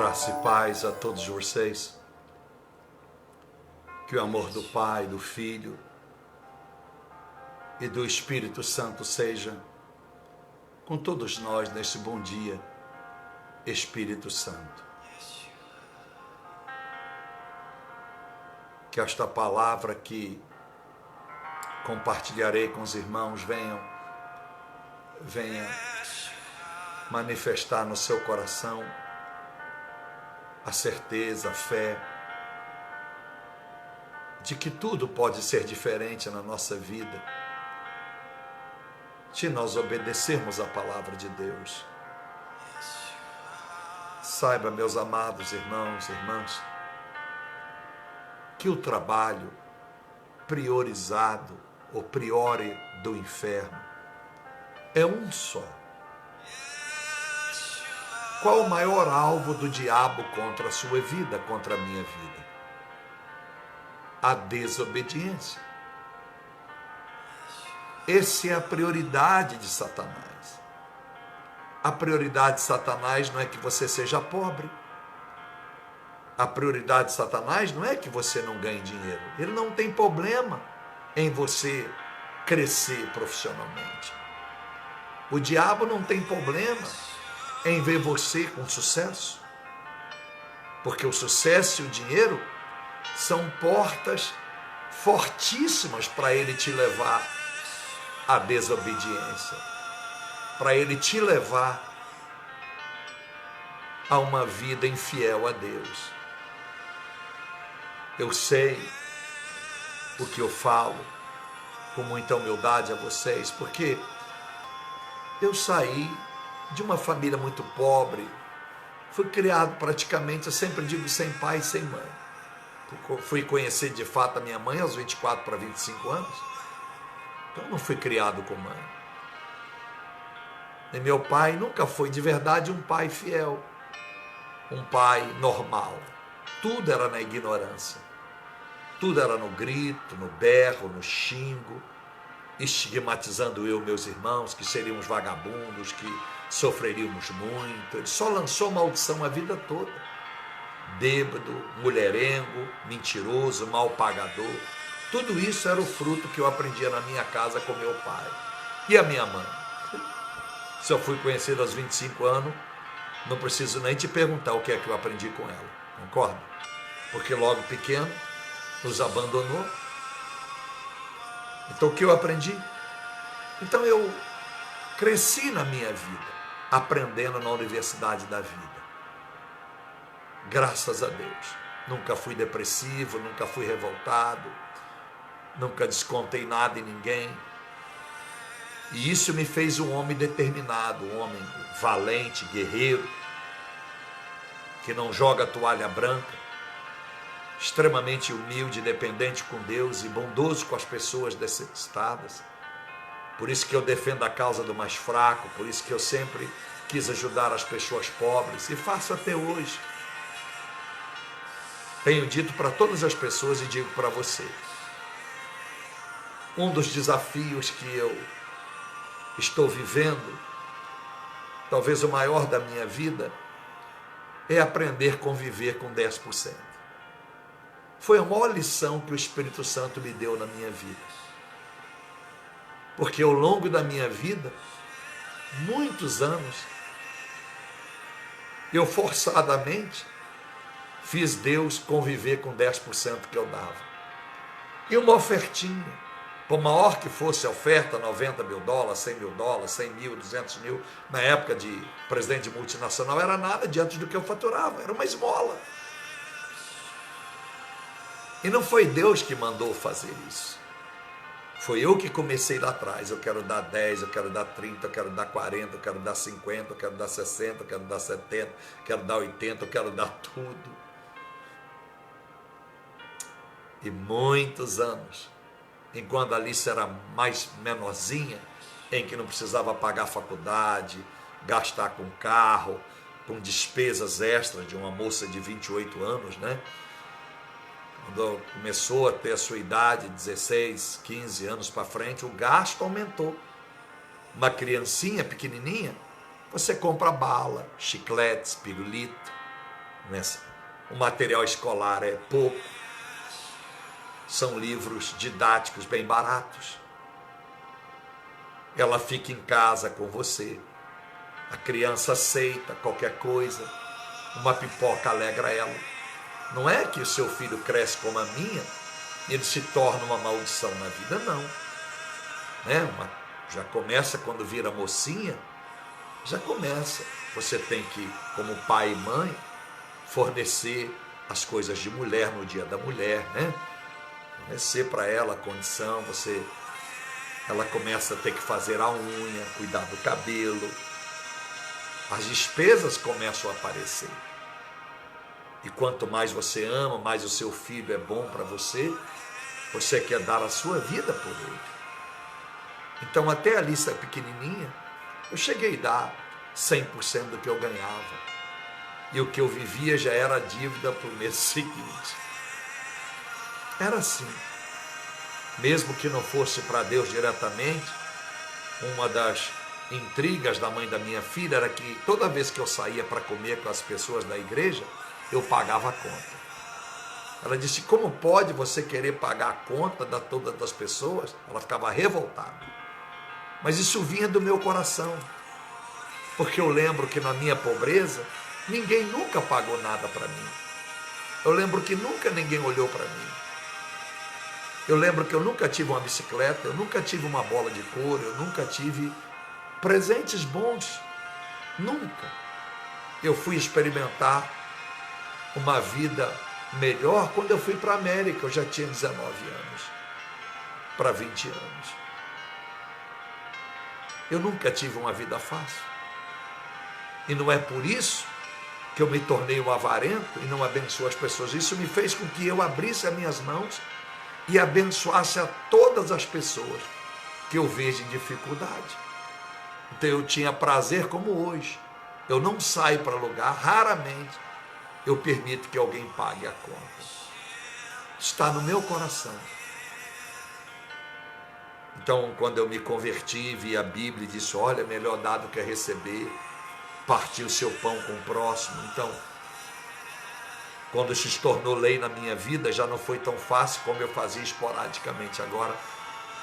Graça e paz a todos vocês. Que o amor do Pai, do Filho e do Espírito Santo seja com todos nós neste bom dia, Espírito Santo. Que esta palavra que compartilharei com os irmãos venha manifestar no seu coração a certeza, a fé de que tudo pode ser diferente na nossa vida se nós obedecermos a palavra de Deus. Saiba, meus amados irmãos e irmãs, que o trabalho priorizado, ou priori do inferno, é um só. Qual o maior alvo do diabo contra a sua vida, contra a minha vida? A desobediência. Essa é a prioridade de Satanás. A prioridade de Satanás não é que você seja pobre. A prioridade de Satanás não é que você não ganhe dinheiro. Ele não tem problema em você crescer profissionalmente. O diabo não tem problema em ver você com sucesso, porque o sucesso e o dinheiro são portas fortíssimas para ele te levar à desobediência, para ele te levar a uma vida infiel a Deus. Eu sei o que eu falo com muita humildade a vocês, porque eu saí de uma família muito pobre, fui criado praticamente, eu sempre digo, sem pai e sem mãe. Fui conhecer de fato a minha mãe aos 24 para 25 anos, então eu não fui criado com mãe. E meu pai nunca foi de verdade um pai fiel, um pai normal. Tudo era na ignorância, tudo era no grito, no berro, no xingo, estigmatizando eu e meus irmãos, que seríamos vagabundos, que sofreríamos muito. Ele só lançou maldição a vida toda. Bêbado, mulherengo, mentiroso, mal pagador. Tudo isso era o fruto que eu aprendia na minha casa com meu pai. E a minha mãe? Se eu fui conhecido aos 25 anos, não preciso nem te perguntar o que é que eu aprendi com ela. Concorda? Porque logo pequeno nos abandonou. Então o que eu aprendi? Então eu cresci na minha vida aprendendo na universidade da vida. Graças a Deus. Nunca fui depressivo, nunca fui revoltado, nunca descontei nada em ninguém. E isso me fez um homem determinado, um homem valente, guerreiro, que não joga toalha branca, extremamente humilde, dependente com Deus e bondoso com as pessoas necessitadas. Por isso que eu defendo a causa do mais fraco, por isso que eu sempre quis ajudar as pessoas pobres e faço até hoje. Tenho dito para todas as pessoas e digo para você, um dos desafios que eu estou vivendo, talvez o maior da minha vida, é aprender a conviver com 10%. Foi a maior lição que o Espírito Santo me deu na minha vida. Porque ao longo da minha vida, muitos anos, eu forçadamente fiz Deus conviver com 10% que eu dava. E uma ofertinha, por maior que fosse a oferta, 90 mil dólares, 100 mil dólares, 100 mil, 200 mil, na época de presidente multinacional, era nada diante do que eu faturava, era uma esmola. E não foi Deus que mandou fazer isso. Foi eu que comecei lá atrás. Eu quero dar 10, eu quero dar 30, eu quero dar 40, eu quero dar 50, eu quero dar 60, eu quero dar 70, eu quero dar 80, eu quero dar tudo. E muitos anos, enquanto a Alice era mais menorzinha, em que não precisava pagar faculdade, gastar com carro, com despesas extras de uma moça de 28 anos, né? Quando começou a ter a sua idade, 16, 15 anos para frente, o gasto aumentou. Uma criancinha pequenininha, você compra bala, chicletes, pirulito, O material escolar é pouco. São livros didáticos bem baratos. Ela fica em casa com você. A criança aceita qualquer coisa. Uma pipoca alegra ela. Não é que o seu filho cresce como a minha e ele se torna uma maldição na vida, não. Já começa quando vira mocinha, já começa. Você tem que, como pai e mãe, fornecer as coisas de mulher no dia da mulher, fornecer para ela a condição, ela começa a ter que fazer a unha, cuidar do cabelo, as despesas começam a aparecer. E quanto mais você ama, mais o seu filho é bom para você, você quer dar a sua vida por ele. Então até a lista pequenininha, eu cheguei a dar 100% do que eu ganhava. E o que eu vivia já era dívida para o mês seguinte. Era assim. Mesmo que não fosse para Deus diretamente, uma das intrigas da mãe da minha filha era que toda vez que eu saía para comer com as pessoas da igreja, eu pagava a conta. Ela disse: como pode você querer pagar a conta da todas as pessoas? Ela ficava revoltada. Mas isso vinha do meu coração. Porque eu lembro que na minha pobreza, ninguém nunca pagou nada para mim. Eu lembro que nunca ninguém olhou para mim. Eu lembro que eu nunca tive uma bicicleta, eu nunca tive uma bola de couro, eu nunca tive presentes bons. Nunca. Eu fui experimentar uma vida melhor quando eu fui para a América. Eu já tinha 19 anos, para 20 anos. Eu nunca tive uma vida fácil. E não é por isso que eu me tornei um avarento e não abençoo as pessoas. Isso me fez com que eu abrisse as minhas mãos e abençoasse a todas as pessoas que eu vejo em dificuldade. Então eu tinha prazer como hoje. Eu não saio para lugar, raramente eu permito que alguém pague a conta. Está no meu coração. Então, quando eu me converti, vi a Bíblia e disse: olha, melhor dar do que receber, partir o seu pão com o próximo. Então, quando isso se tornou lei na minha vida, já não foi tão fácil como eu fazia esporadicamente. Agora,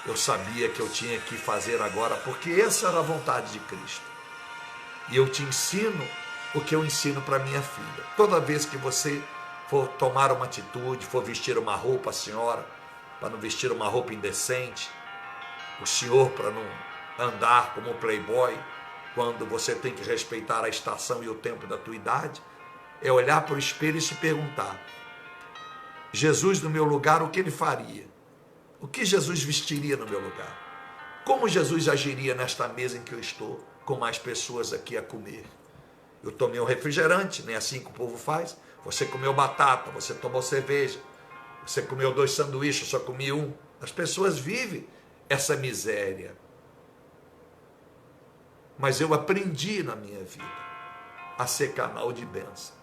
eu sabia que eu tinha que fazer agora, porque essa era a vontade de Cristo. E eu te ensino o que eu ensino para minha filha. Toda vez que você for tomar uma atitude, for vestir uma roupa, a senhora, para não vestir uma roupa indecente, o senhor para não andar como um playboy, quando você tem que respeitar a estação e o tempo da tua idade, é olhar para o espelho e se perguntar: Jesus no meu lugar, o que ele faria? O que Jesus vestiria no meu lugar? Como Jesus agiria nesta mesa em que eu estou, com mais pessoas aqui a comer? Eu tomei um refrigerante, nem assim que o povo faz. Você comeu batata, você tomou cerveja, você comeu 2 sanduíches, eu só comi um. As pessoas vivem essa miséria. Mas eu aprendi na minha vida a ser canal de bênção.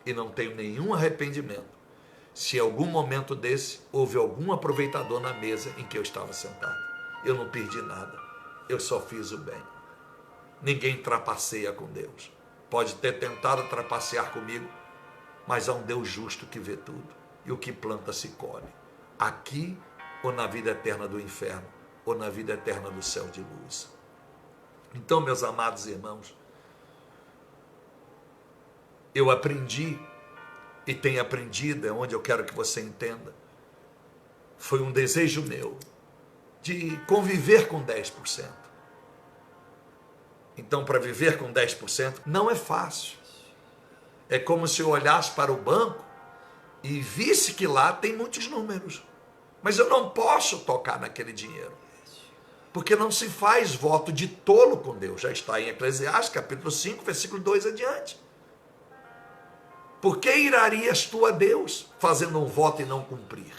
E não tenho nenhum arrependimento se em algum momento desse houve algum aproveitador na mesa em que eu estava sentado. Eu não perdi nada, eu só fiz o bem. Ninguém trapaceia com Deus. Pode ter tentado trapacear comigo, mas há um Deus justo que vê tudo. E o que planta se colhe. Aqui ou na vida eterna do inferno, ou na vida eterna do céu de luz. Então, meus amados irmãos, eu aprendi e tenho aprendido, é onde eu quero que você entenda, foi um desejo meu de conviver com 10%. Então, para viver com 10% não é fácil. É como se eu olhasse para o banco e visse que lá tem muitos números. Mas eu não posso tocar naquele dinheiro. Porque não se faz voto de tolo com Deus. Já está em Eclesiastes, capítulo 5, versículo 2 adiante. Por que irarias tu a Deus fazendo um voto e não cumprir?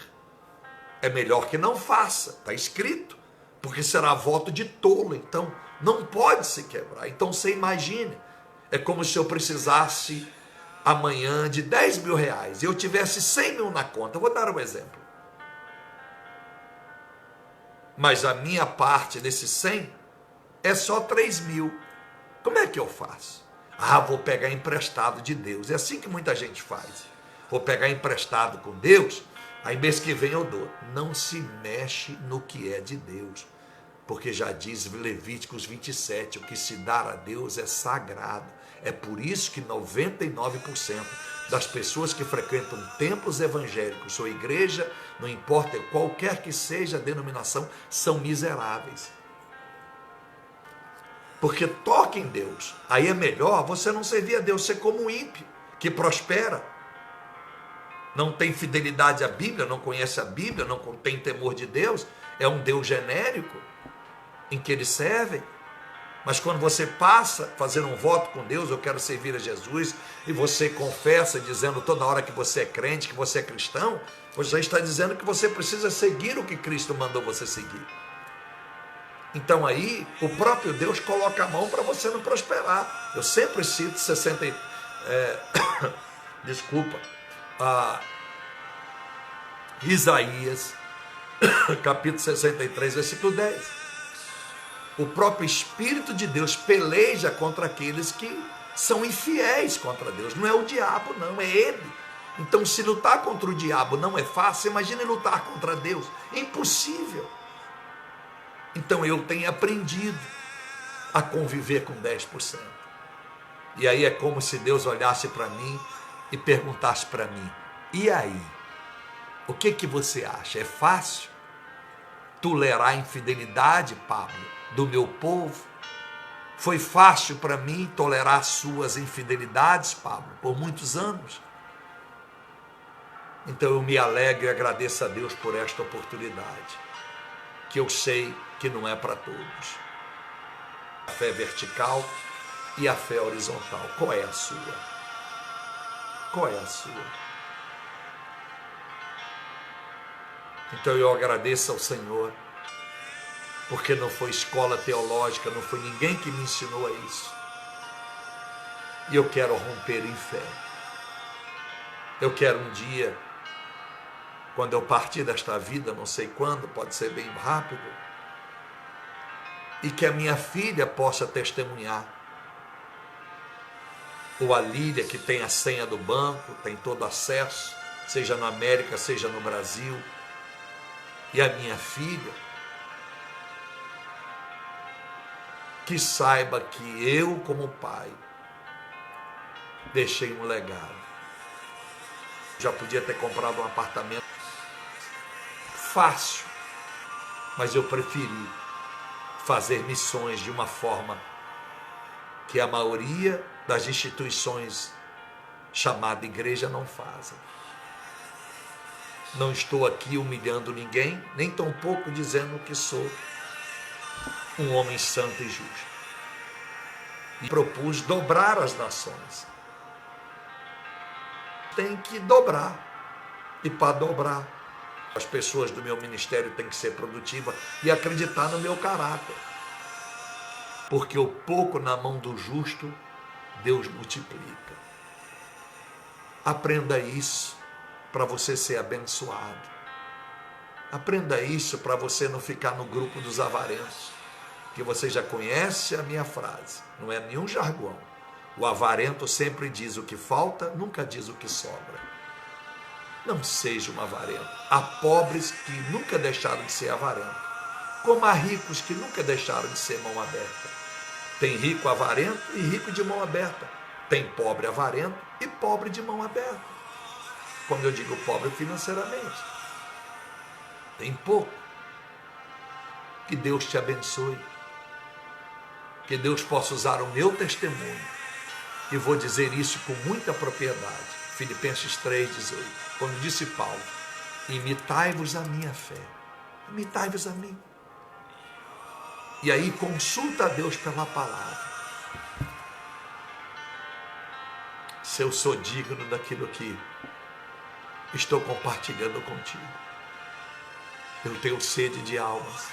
É melhor que não faça, está escrito. Porque será voto de tolo, então não pode se quebrar. Então você imagine, é como se eu precisasse amanhã de 10 mil reais e eu tivesse 100 mil na conta. Eu vou dar um exemplo. Mas a minha parte desses 100 é só 3 mil. Como é que eu faço? Ah, vou pegar emprestado de Deus. É assim que muita gente faz. Vou pegar emprestado com Deus, aí mês que vem eu dou. Não se mexe no que é de Deus. Porque já diz Levíticos 27, o que se dá a Deus é sagrado. É por isso que 99% das pessoas que frequentam templos evangélicos ou igreja, não importa qualquer que seja a denominação, são miseráveis. Porque toca em Deus. Aí é melhor você não servir a Deus, ser como um ímpio, que prospera. Não tem fidelidade à Bíblia, não conhece a Bíblia, não tem temor de Deus. É um Deus genérico em que eles servem. Mas quando você passa a fazer um voto com Deus, eu quero servir a Jesus, e você confessa dizendo toda hora que você é crente, que você é cristão, você está dizendo que você precisa seguir o que Cristo mandou você seguir. Então aí, o próprio Deus coloca a mão para você não prosperar. Eu sempre cito Isaías, capítulo 63, versículo 10. O próprio Espírito de Deus peleja contra aqueles que são infiéis contra Deus. Não é o diabo, não, é ele. Então, se lutar contra o diabo não é fácil, imagine lutar contra Deus. É impossível. Então, eu tenho aprendido a conviver com 10%. E aí é como se Deus olhasse para mim e perguntasse para mim: e aí? O que você acha? É fácil tolerar a infidelidade, Pablo, do meu povo? Foi fácil para mim tolerar suas infidelidades, Pablo, por muitos anos. Então eu me alegro e agradeço a Deus por esta oportunidade, que eu sei que não é para todos. A fé vertical e a fé horizontal. Qual é a sua? Qual é a sua? Então eu agradeço ao Senhor, porque não foi escola teológica, não foi ninguém que me ensinou a isso. E eu quero romper em fé. Eu quero um dia, quando eu partir desta vida, não sei quando, pode ser bem rápido, e que a minha filha possa testemunhar. Ou a Lília, que tem a senha do banco, tem todo acesso, seja na América, seja no Brasil. E a minha filha, que saiba que eu, como pai, deixei um legado. Já podia ter comprado um apartamento fácil, mas eu preferi fazer missões de uma forma que a maioria das instituições chamada igreja não fazem. Não estou aqui humilhando ninguém, nem tampouco dizendo que sou um homem santo e justo. E propus dobrar as nações. Tem que dobrar. E para dobrar, as pessoas do meu ministério têm que ser produtivas e acreditar no meu caráter. Porque o pouco na mão do justo, Deus multiplica. Aprenda isso para você ser abençoado. Aprenda isso para você não ficar no grupo dos avarentos, que você já conhece a minha frase, não é nenhum jargão. O avarento sempre diz o que falta, nunca diz o que sobra. Não seja um avarento. Há pobres que nunca deixaram de ser avarento, como há ricos que nunca deixaram de ser mão aberta. Tem rico avarento e rico de mão aberta. Tem pobre avarento e pobre de mão aberta. Quando eu digo pobre financeiramente, tem pouco. Que Deus te abençoe. Que Deus possa usar o meu testemunho. E vou dizer isso com muita propriedade. Filipenses 3,18. Quando disse Paulo: imitai-vos a minha fé. Imitai-vos a mim. E aí consulta a Deus pela palavra. Se eu sou digno daquilo que estou compartilhando contigo. Eu tenho sede de almas.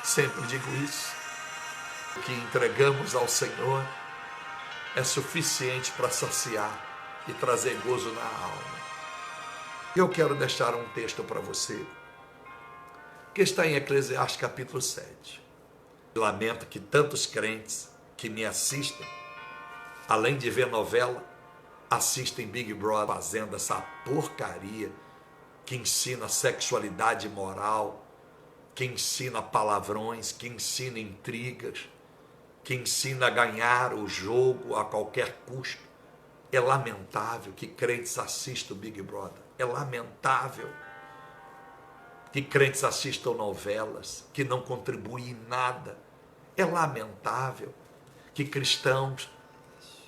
Sempre digo isso. O que entregamos ao Senhor é suficiente para saciar e trazer gozo na alma. Eu quero deixar um texto para você, que está em Eclesiastes capítulo 7. Lamento que tantos crentes que me assistem além de ver novela, assistem Big Brother, fazendo essa porcaria que ensina sexualidade moral, que ensina palavrões, que ensina intrigas, que ensina a ganhar o jogo a qualquer custo. É lamentável que crentes assistam Big Brother. É lamentável que crentes assistam novelas que não contribuem em nada. É lamentável que cristãos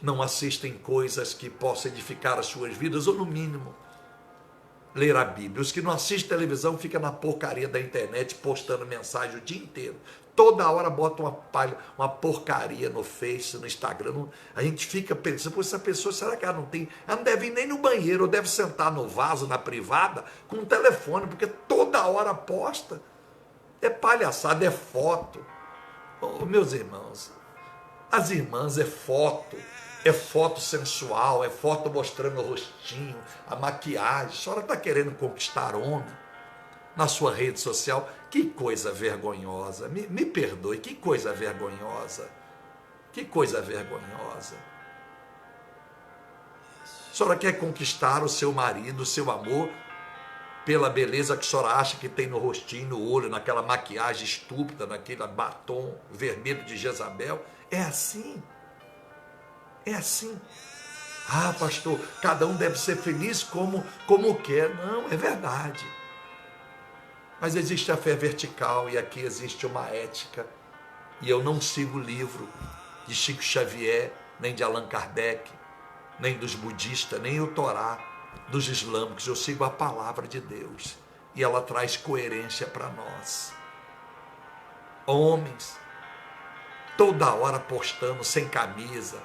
não assistem coisas que possam edificar as suas vidas, ou no mínimo, ler a Bíblia. Os que não assistem televisão ficam na porcaria da internet postando mensagem o dia inteiro. Toda hora bota uma porcaria no Face, no Instagram. A gente fica pensando, essa pessoa, será que ela não deve ir nem no banheiro, ou deve sentar no vaso, na privada, com um telefone, porque toda hora posta. É palhaçada, é foto. Oh, meus irmãos, as irmãs é foto sensual, é foto mostrando o rostinho, a maquiagem. A senhora está querendo conquistar homem na sua rede social? Que coisa vergonhosa, me perdoe, que coisa vergonhosa, que coisa vergonhosa. A senhora quer conquistar o seu marido, o seu amor, pela beleza que a senhora acha que tem no rostinho, no olho, naquela maquiagem estúpida, naquele batom vermelho de Jezabel? É assim. É assim. Ah, pastor, cada um deve ser feliz como quer. Não, é verdade. Mas existe a fé vertical e aqui existe uma ética. E eu não sigo o livro de Chico Xavier, nem de Allan Kardec, nem dos budistas, nem o Torá dos islâmicos. Eu sigo a palavra de Deus. E ela traz coerência para nós. Homens, toda hora postando sem camisa,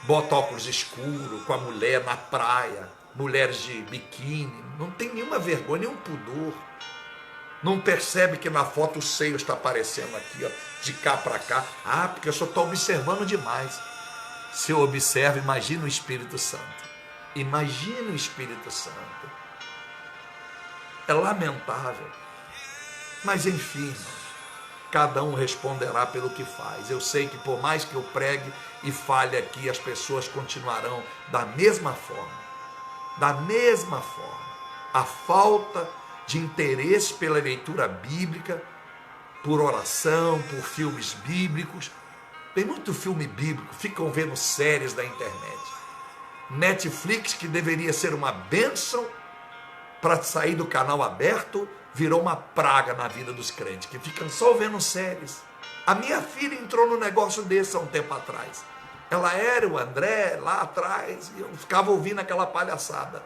bota óculos escuros com a mulher na praia, mulheres de biquíni, não tem nenhuma vergonha, nenhum pudor. Não percebe que na foto o seio está aparecendo aqui, ó, de cá para cá. Ah, porque eu só estou observando demais. Se eu observo, imagina o Espírito Santo. Imagina o Espírito Santo. É lamentável. Mas enfim, cada um responderá pelo que faz. Eu sei que por mais que eu pregue e fale aqui, as pessoas continuarão da mesma forma. Da mesma forma. A falta de interesse pela leitura bíblica, por oração, por filmes bíblicos. Tem muito filme bíblico, ficam vendo séries da internet. Netflix, que deveria ser uma bênção para sair do canal aberto, virou uma praga na vida dos crentes, que ficam só vendo séries. A minha filha entrou no negócio desse há um tempo atrás. Ela era o André lá atrás, e eu ficava ouvindo aquela palhaçada.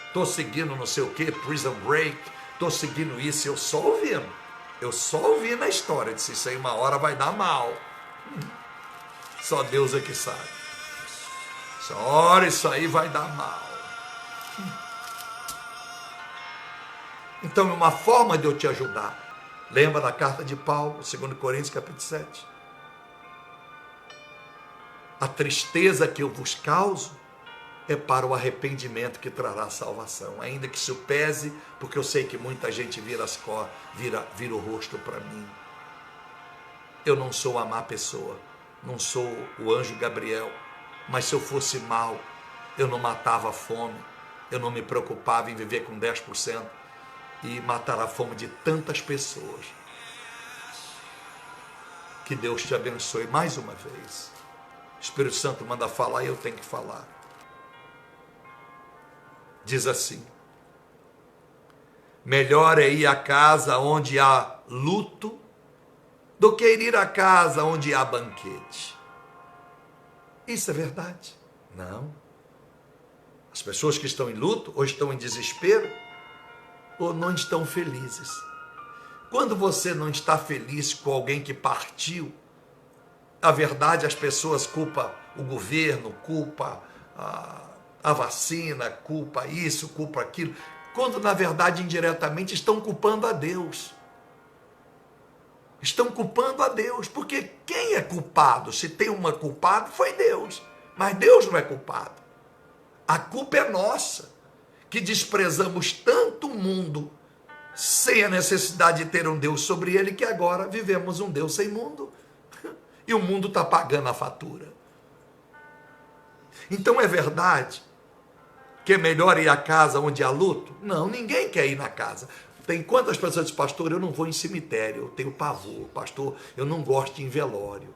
Estou seguindo não sei o que, Prison Break, estou seguindo isso, eu só ouvindo a história. Disse, isso aí uma hora vai dar mal. Só Deus é que sabe. Ora, isso aí vai dar mal. Então, é uma forma de eu te ajudar. Lembra da carta de Paulo, 2 Coríntios capítulo 7? A tristeza que eu vos causo é para o arrependimento que trará salvação. Ainda que se o pese, porque eu sei que muita gente vira o rosto para mim. Eu não sou a má pessoa, não sou o anjo Gabriel, mas se eu fosse mau, eu não matava a fome, eu não me preocupava em viver com 10% e matar a fome de tantas pessoas. Que Deus te abençoe mais uma vez. O Espírito Santo manda falar e eu tenho que falar. Diz assim: melhor é ir à casa onde há luto do que ir à casa onde há banquete. Isso é verdade? Não. As pessoas que estão em luto, ou estão em desespero, ou não estão felizes. Quando você não está feliz com alguém que partiu, a verdade, as pessoas culpam o governo, culpam a vacina, culpa isso, culpa aquilo, quando na verdade indiretamente estão culpando a Deus. Estão culpando a Deus, porque quem é culpado? Se tem uma culpada, foi Deus, mas Deus não é culpado. A culpa é nossa, que desprezamos tanto o mundo, sem a necessidade de ter um Deus sobre ele, que agora vivemos um Deus sem mundo, e o mundo está pagando a fatura. Então é verdade que é melhor ir à casa onde há luto? Não, ninguém quer ir na casa. Tem quantas pessoas dizem, pastor, eu não vou em cemitério, eu tenho pavor, pastor, eu não gosto de ir em velório.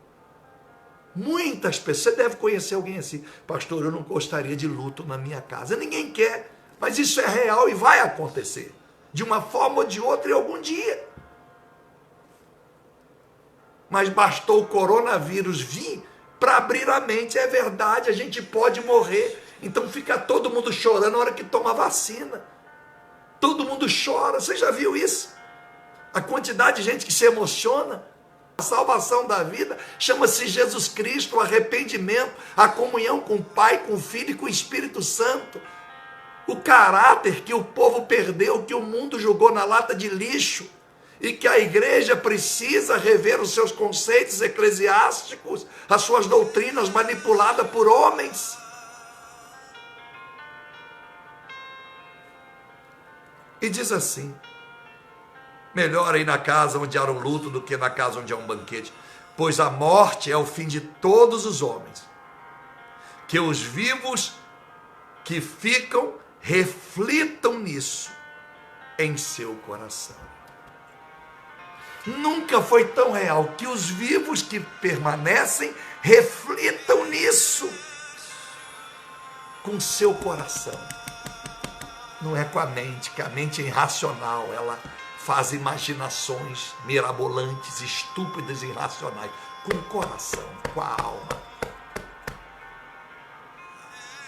Muitas pessoas, você deve conhecer alguém assim, pastor, eu não gostaria de luto na minha casa. Ninguém quer, mas isso é real e vai acontecer, de uma forma ou de outra, em algum dia. Mas bastou o coronavírus vir para abrir a mente, é verdade, a gente pode morrer. Então fica todo mundo chorando na hora que toma vacina. Todo mundo chora, você já viu isso? A quantidade de gente que se emociona. A salvação da vida chama-se Jesus Cristo, o arrependimento, a comunhão com o Pai, com o Filho e com o Espírito Santo. O caráter que o povo perdeu, que o mundo jogou na lata de lixo, e que a igreja precisa rever os seus conceitos eclesiásticos, as suas doutrinas manipuladas por homens. E diz assim, melhor ir na casa onde há um luto do que na casa onde há um banquete, pois a morte é o fim de todos os homens. Que os vivos que ficam reflitam nisso em seu coração. Nunca foi tão real que os vivos que permanecem reflitam nisso com seu coração. Não é com a mente, que a mente é irracional, ela faz imaginações mirabolantes, estúpidas e irracionais, com o coração, com a alma.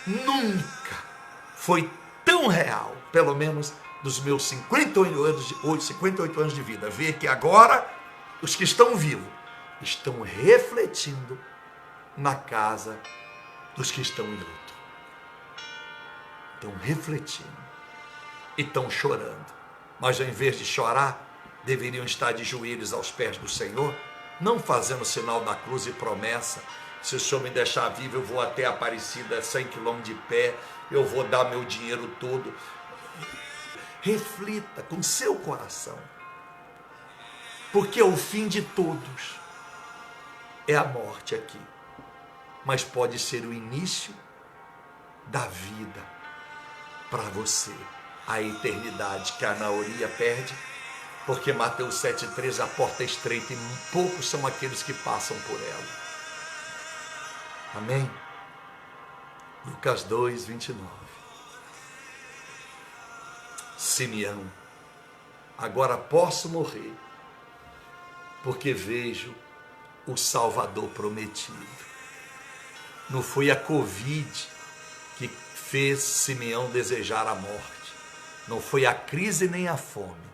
Nunca foi tão real, pelo menos dos meus 58 anos de vida, ver que agora os que estão vivos estão refletindo na casa dos que estão em luto. Estão refletindo e estão chorando. Mas ao invés de chorar, deveriam estar de joelhos aos pés do Senhor, não fazendo o sinal da cruz e promessa, se o Senhor me deixar vivo, eu vou até Aparecida, 100 quilômetros de pé, eu vou dar meu dinheiro todo. Reflita com seu coração, porque o fim de todos é a morte aqui, mas pode ser o início da vida para você, a eternidade que a maioria perde, porque Mateus 7,13, a porta é estreita e poucos são aqueles que passam por ela. Amém? Lucas 2, 29. Simeão, agora posso morrer, porque vejo o Salvador prometido. Não foi a Covid que fez Simeão desejar a morte, não foi a crise nem a fome,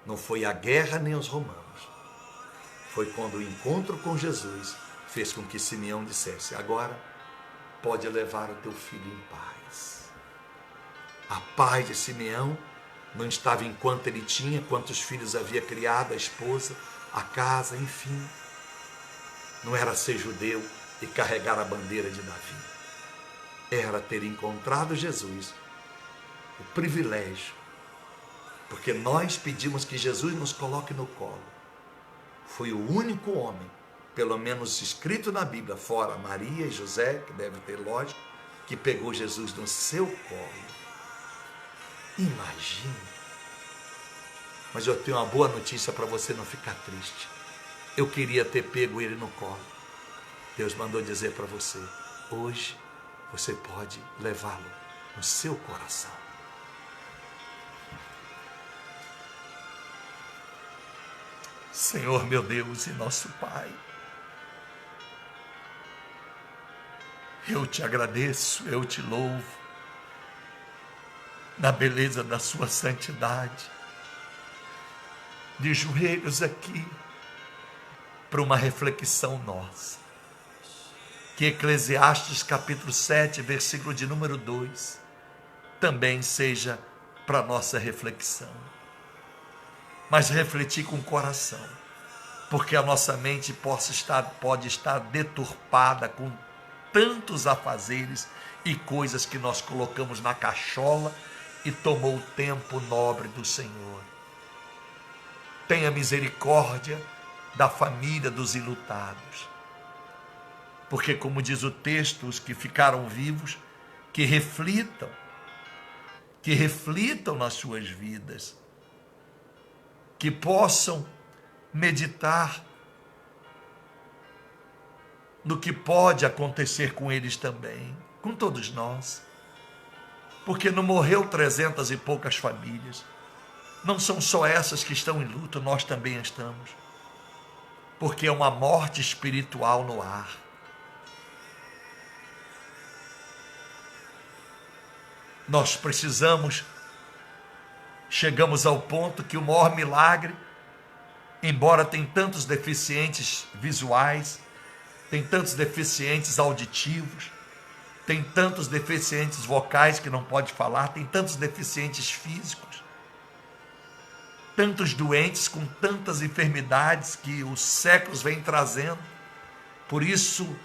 não foi a guerra nem os romanos, foi quando o encontro com Jesus fez com que Simeão dissesse, agora pode levar o teu filho em paz. A paz de Simeão não estava enquanto ele tinha, quantos filhos havia criado, a esposa, a casa, enfim. Não era ser judeu e carregar a bandeira de Davi. Era ter encontrado Jesus, o privilégio, porque nós pedimos que Jesus nos coloque no colo. Foi o único homem, pelo menos escrito na Bíblia, fora Maria e José, que deve ter lógico, que pegou Jesus no seu colo. Imagine. Mas eu tenho uma boa notícia para você não ficar triste. Eu queria ter pego ele no colo. Deus mandou dizer para você, hoje você pode levá-lo no seu coração. Senhor meu Deus e nosso Pai, eu te agradeço, eu te louvo, na beleza da sua santidade, de joelhos aqui, para uma reflexão nossa, que Eclesiastes capítulo 7, versículo de número 2, também seja para nossa reflexão, mas refletir com o coração, porque a nossa mente pode estar deturpada com tantos afazeres e coisas que nós colocamos na cachola e tomou o tempo nobre do Senhor. Tenha misericórdia da família dos enlutados. Porque, como diz o texto, os que ficaram vivos, que reflitam nas suas vidas, que possam meditar no que pode acontecer com eles também, com todos nós. Porque não morreu 300 e poucas famílias. Não são só essas que estão em luto, nós também estamos. Porque é uma morte espiritual no ar. Nós precisamos, chegamos ao ponto que o maior milagre, embora tem tantos deficientes visuais, tem tantos deficientes auditivos, tem tantos deficientes vocais que não pode falar, tem tantos deficientes físicos, tantos doentes com tantas enfermidades que os séculos vêm trazendo. Por isso,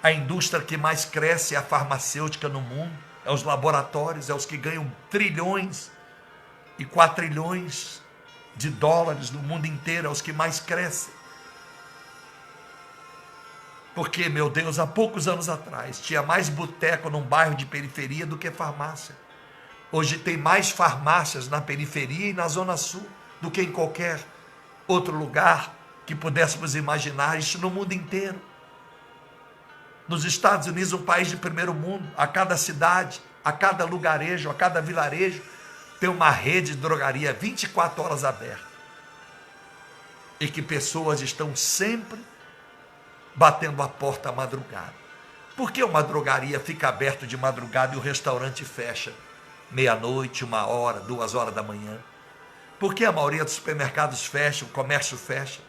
a indústria que mais cresce é a farmacêutica no mundo, é os laboratórios, é os que ganham trilhões e quatrilhões de dólares no mundo inteiro, é os que mais crescem. Porque, meu Deus, há poucos anos atrás, tinha mais boteco num bairro de periferia do que farmácia. Hoje tem mais farmácias na periferia e na Zona Sul do que em qualquer outro lugar que pudéssemos imaginar, isso no mundo inteiro. Nos Estados Unidos, um país de primeiro mundo, a cada cidade, a cada lugarejo, a cada vilarejo, tem uma rede de drogaria 24 horas aberta. E que pessoas estão sempre batendo a porta à madrugada. Por que uma drogaria fica aberta de madrugada e o restaurante fecha meia-noite, 1 hora, 2 horas da manhã? Por que a maioria dos supermercados fecha, o comércio fecha?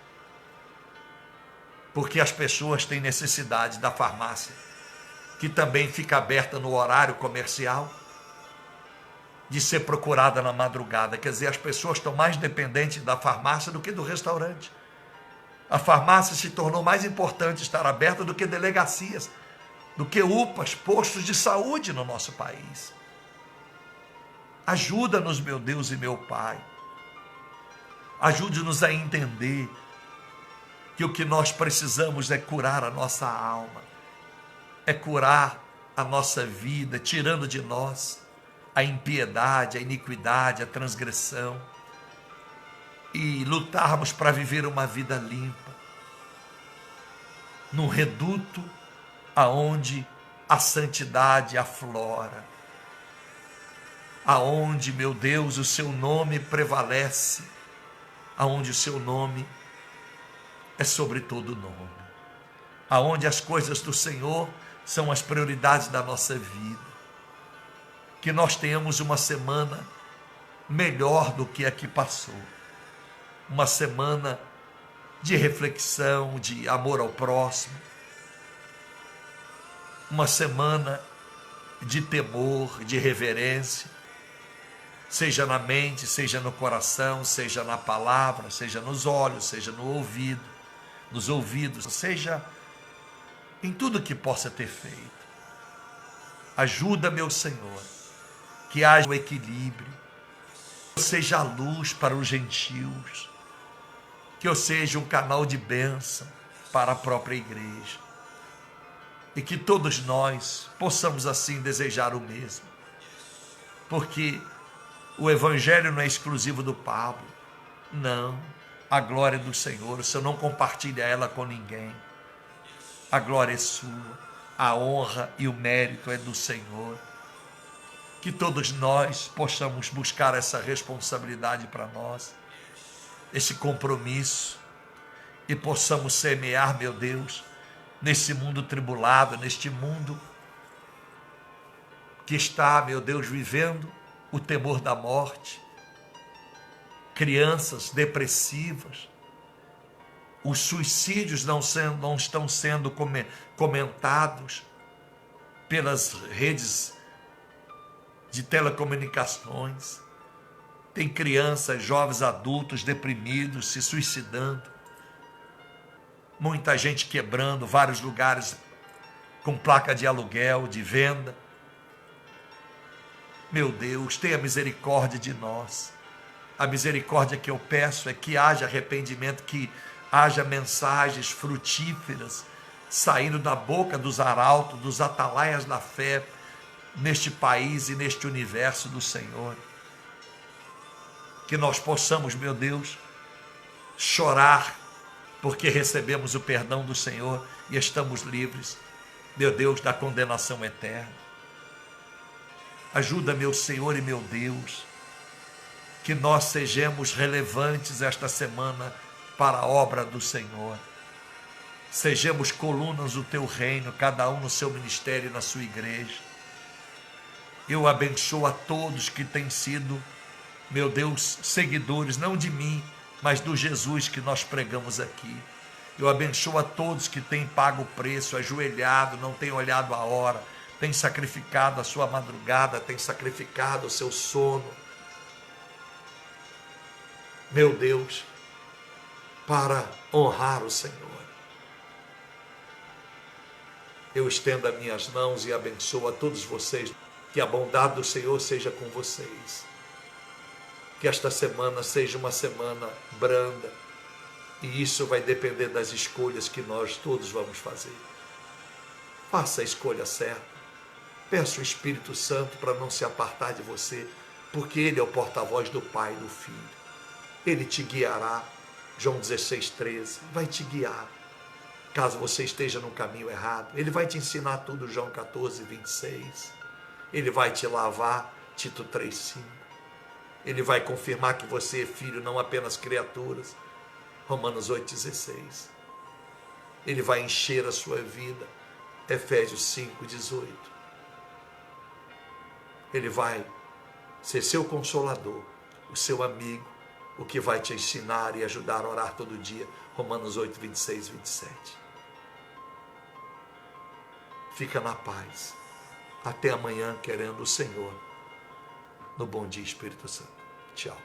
Porque as pessoas têm necessidade da farmácia, que também fica aberta no horário comercial, de ser procurada na madrugada. Quer dizer, as pessoas estão mais dependentes da farmácia do que do restaurante. A farmácia se tornou mais importante estar aberta do que delegacias, do que UPAs, postos de saúde no nosso país. Ajuda-nos, meu Deus e meu Pai. Ajude-nos a entender que o que nós precisamos é curar a nossa alma, é curar a nossa vida, tirando de nós a impiedade, a iniquidade, a transgressão, e lutarmos para viver uma vida limpa, num reduto aonde a santidade aflora, aonde, meu Deus, o seu nome prevalece, aonde o seu nome é sobre todo nome, aonde as coisas do Senhor são as prioridades da nossa vida. Que nós tenhamos uma semana melhor do que a que passou, uma semana de reflexão, de amor ao próximo, uma semana de temor, de reverência, seja na mente, seja no coração, seja na palavra, seja nos olhos, seja no ouvido, nos ouvidos, seja em tudo que possa ter feito. Ajuda, meu Senhor, que haja um equilíbrio, que eu seja a luz para os gentios, que eu seja um canal de bênção para a própria igreja, e que todos nós possamos assim desejar o mesmo, porque o evangelho não é exclusivo do Pablo, não, a glória é do Senhor, o Senhor não compartilha ela com ninguém, a glória é sua, a honra e o mérito é do Senhor. Que todos nós possamos buscar essa responsabilidade para nós, esse compromisso, e possamos semear, meu Deus, nesse mundo tribulado, neste mundo que está, meu Deus, vivendo o temor da morte, crianças depressivas, os suicídios não estão sendo comentados pelas redes de telecomunicações, tem crianças, jovens, adultos deprimidos, se suicidando, muita gente quebrando, vários lugares com placa de aluguel, de venda. Meu Deus, tenha misericórdia de nós. A misericórdia que eu peço é que haja arrependimento, que haja mensagens frutíferas saindo da boca dos arautos, dos atalaias da fé, neste país e neste universo do Senhor. Que nós possamos, meu Deus, chorar, porque recebemos o perdão do Senhor e estamos livres, meu Deus, da condenação eterna. Ajuda, meu Senhor e meu Deus, que nós sejamos relevantes esta semana para a obra do Senhor. Sejamos colunas do teu reino, cada um no seu ministério e na sua igreja. Eu abençoo a todos que têm sido, meu Deus, seguidores, não de mim, mas do Jesus que nós pregamos aqui. Eu abençoo a todos que têm pago o preço, ajoelhado, não têm olhado a hora, têm sacrificado a sua madrugada, têm sacrificado o seu sono. Meu Deus, para honrar o Senhor. Eu estendo as minhas mãos e abençoo a todos vocês. Que a bondade do Senhor seja com vocês. Que esta semana seja uma semana branda. E isso vai depender das escolhas que nós todos vamos fazer. Faça a escolha certa. Peça o Espírito Santo para não se apartar de você, porque Ele é o porta-voz do Pai e do Filho. Ele te guiará. João 16:13. Vai te guiar. Caso você esteja no caminho errado, Ele vai te ensinar tudo. João 14:26. Ele vai te lavar, Tito 3:5. Ele vai confirmar que você é filho, não apenas criaturas, Romanos 8:16. Ele vai encher a sua vida, Efésios 5:18. Ele vai ser seu consolador, o seu amigo, o que vai te ensinar e ajudar a orar todo dia, Romanos 8:26-27. Fica na paz. Até amanhã, querendo o Senhor. No bom dia, Espírito Santo. Tchau.